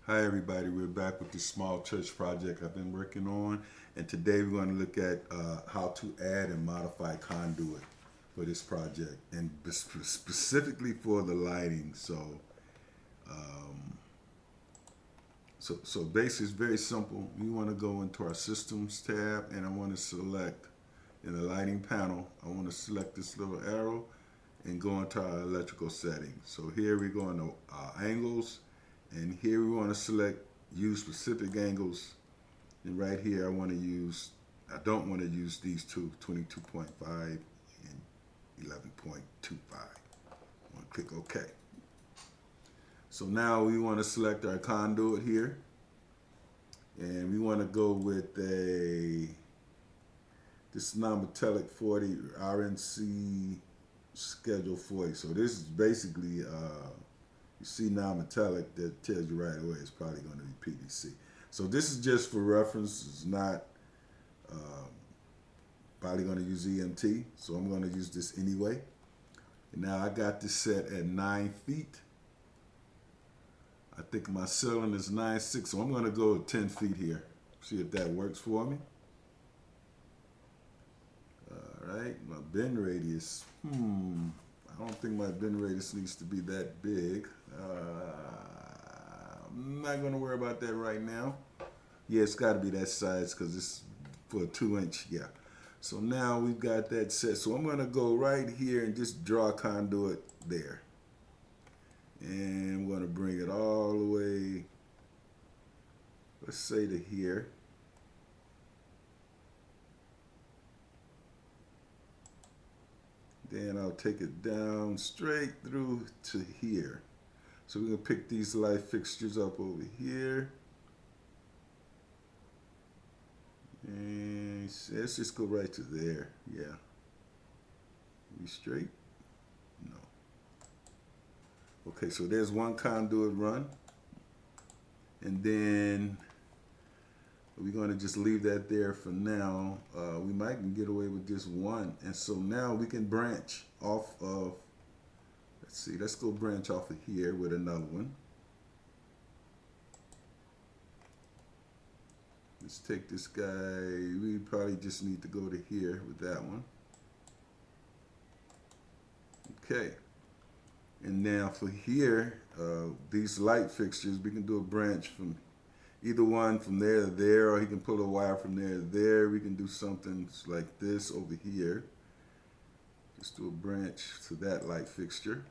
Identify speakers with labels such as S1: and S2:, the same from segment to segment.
S1: Hi everybody, we're back with this small church project I've been working on, and today we're going to look at how to add and modify conduit for this project, and specifically for the lighting. So basically it's very simple. We want to go into our systems tab, and I want to select in the lighting panel, I want to select this little arrow and go into our electrical settings. So here we go into angles, and here we want to select use specific angles. And right here I don't want to use these two, 22.5 and 11.25. I want to click OK. So now we want to select our conduit here, and we want to go with this non-metallic 40 RNC schedule 40. So this is basically, you see non-metallic, that tells you right away it's probably going to be PVC. So this is just for reference. It's not um, probably going to use EMT, so I'm going to use this anyway. And now I got this set at 9 feet. I think my ceiling is 9.6, so I'm going to go 10 feet here. See if that works for me. All right, my bend radius. I don't think my bend radius needs to be that big. I'm not going to worry about that right now. Yeah, it's got to be that size because it's for a 2-inch. Yeah. So now we've got that set. So I'm going to go right here and just draw a conduit there. And I'm going to bring it all the way, let's say to here. Then I'll take it down straight through to here. So we're going to pick these light fixtures up over here. And let's just go right to there. Yeah. We straight? No. Okay, so there's one conduit run. And then we're going to just leave that there for now. We might can get away with just one. And so now we can branch off of, let's see, let's go branch off of here with another one. Let's take this guy, we probably just need to go to here with that one. Okay. And now for here, these light fixtures, we can do a branch from either one from there to there, or he can pull a wire from there to there. We can do something like this over here. Just do a branch to that light fixture.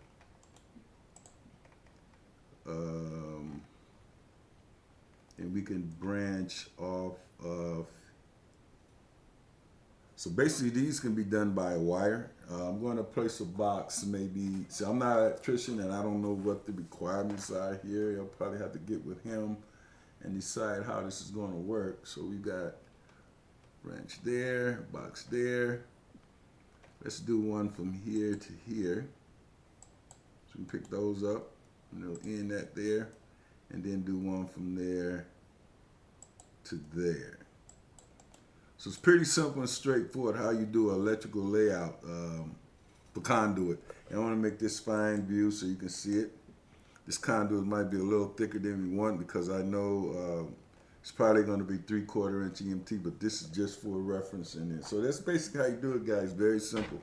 S1: And we can branch off of, so basically these can be done by a wire. I'm going to place a box maybe, so I'm not an electrician and I don't know what the requirements are here. I'll probably have to get with him and decide how this is going to work. So we got branch there, box there. Let's do one from here to here. So we pick those up and they'll end that there, and then do one from there to there. So it's pretty simple and straightforward how you do an electrical layout for conduit. And I want to make this fine view so you can see it. This conduit might be a little thicker than we want because I know it's probably going to be 3/4 inch EMT, but this is just for reference in it. So that's basically how you do it, guys. Very simple.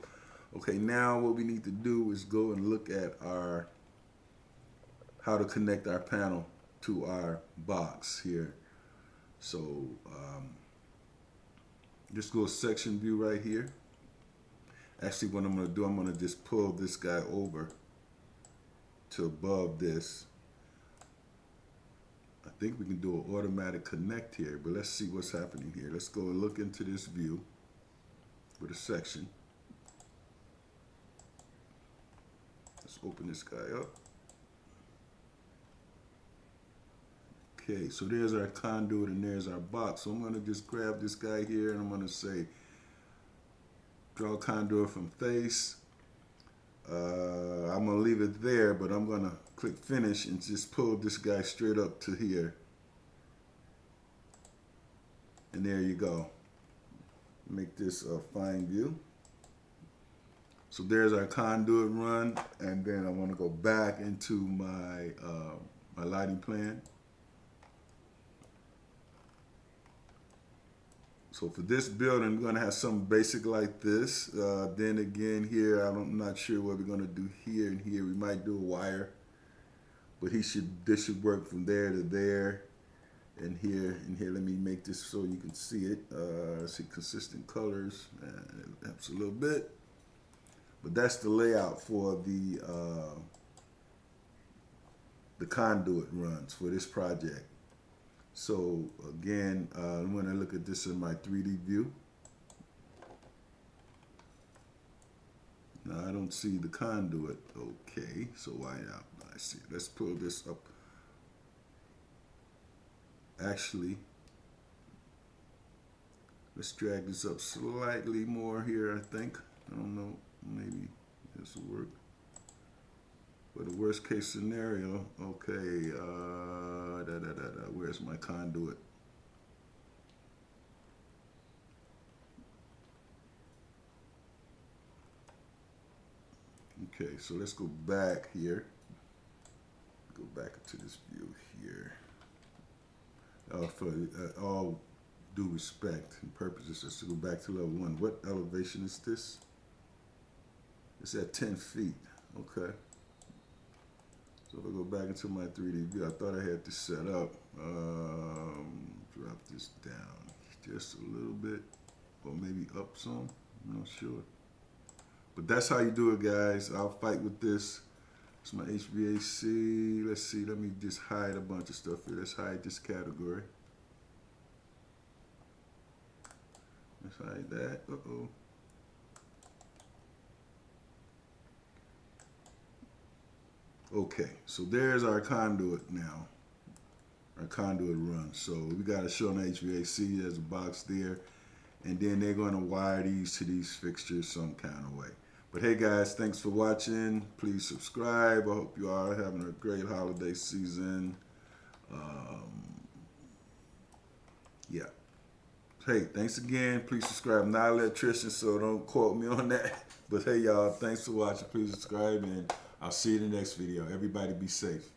S1: Okay, now what we need to do is go and look at how to connect our panel to our box here. So just go section view right here. Actually, what I'm going to do, I'm going to just pull this guy over to above this. I think we can do an automatic connect here, but let's see what's happening here. Let's go and look into this view with a section. Let's open this guy up. Okay, so there's our conduit and there's our box. So I'm going to just grab this guy here and I'm going to say draw conduit from face. I'm going to leave it there, but I'm going to click finish and just pull this guy straight up to here. And there you go. Make this a fine view. So there's our conduit run, and then I want to go back into my my lighting plan. So for this building, we're gonna have something basic like this. Then again here, I'm not sure what we're gonna do here and here. We might do a wire, but this should work from there to there. And here, let me make this so you can see it. See consistent colors, and it helps a little bit. But that's the layout for the conduit runs for this project. So again, I'm going to look at this in my 3D view. Now I don't see the conduit. Okay, so why not? I see. Let's pull this up. Actually, let's drag this up slightly more here, I think. I don't know, maybe this will work. For the worst case scenario, okay, where's my conduit? Okay, so let's go back here. Go back into this view here. For all due respect and purposes, let's go back to level 1. What elevation is this? It's at 10 feet, okay. So if I go back into my 3D view, I thought I had this set up. Drop this down just a little bit, or maybe up some, I'm not sure. But that's how you do it, guys. I'll fight with this. It's my HVAC. Let's see, let me just hide a bunch of stuff here. Let's hide this category. Let's hide that. Uh-oh. Okay, so there's our conduit now. Our conduit run. So we got to show on the HVAC. There's a box there. And then they're going to wire these to these fixtures some kind of way. But hey guys, thanks for watching. Please subscribe. I hope you all are having a great holiday season. Yeah. Hey, thanks again. Please subscribe. I'm not an electrician, so don't quote me on that. But hey y'all, thanks for watching. Please subscribe, and I'll see you in the next video. Everybody be safe.